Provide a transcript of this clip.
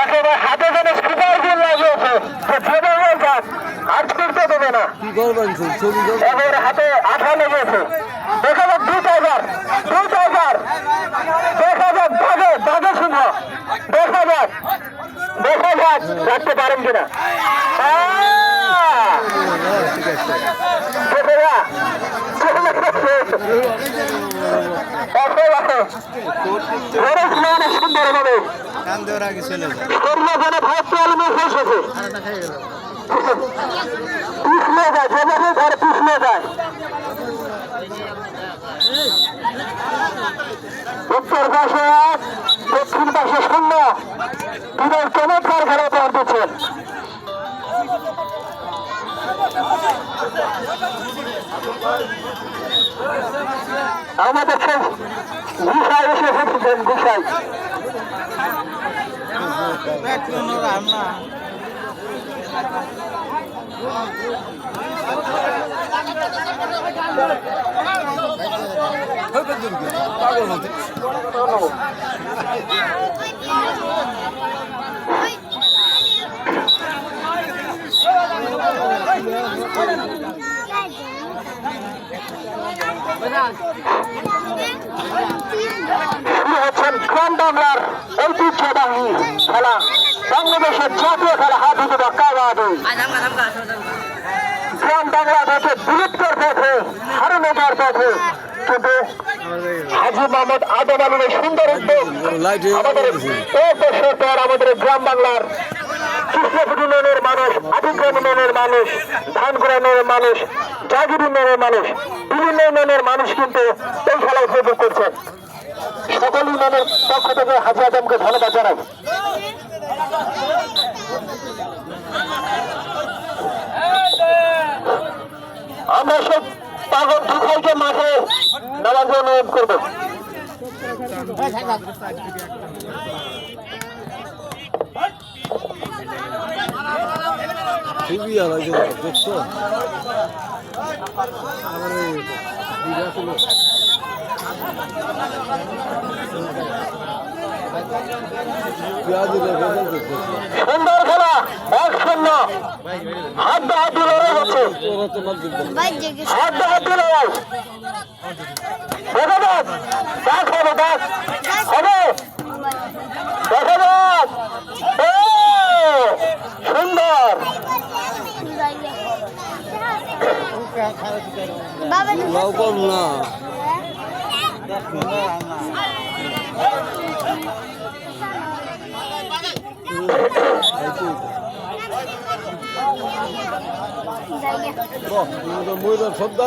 একেবারে হাতে যেন সুপার গোল লাগিয়েছে আর ফিরতে দেবে না। একেবারে হাতে আঠা লেগেছে। দেখা যাক 2,000 দেখা যাক দাগে শুনব। দেখা যাক রাখতে পারেন কিনা। সুন্দর হবে পিছলে যায় যেভাবে ঘরে পিছলে যায়। উত্তর পাশে দক্ষিণ পাশে শূন্য। দুটোর চমৎকার খেলা পাওয়ার দিচ্ছেন। আমাদের গুসাই এসে এসেছেন গুসাই। গ্রাম বাংলার ঐতিহ্যবাহী খেলা, বাংলাদেশের জাতীয় খেলা হাডুডু বা কাবাডি। গ্রাম বাংলা থেকে বিলুপ্তর পথে হারানো যাওয়ার পথে, কিন্তু হাজী মোহাম্মদ আদম আলীর সুন্দর উদ্যোগ আমাদের সরকার আমাদের গ্রাম বাংলার কৃষ্ণপুর ইউনিয়নের মানুষ, আদিগ্রাম ইউনিয়নের মানুষ, ধানগুড়া ইউনিয়নের মানুষ, জাগির ইউনিয়নের মানুষ, বিভিন্ন ইউনিয়নের মানুষ কিন্তু এই খেলা উপভোগ করছেন। সকল ইউনিয়নের পক্ষ থেকে হাজী আদমকে ধন্যবাদ জানাই। আমরা সব পাগল দুঃখকে মাঠে নামাজ অনুরোধ করবো। খুবই আলাদা দেখছো সুন্দর খেলা 1-0 হাড্ডাহাড্ডি লড়াই হচ্ছে। হাড্ডাহাড্ডি লড়াই দেখা যাক হবে হবে দেখা যাক। সুন্দর না ময়দান সব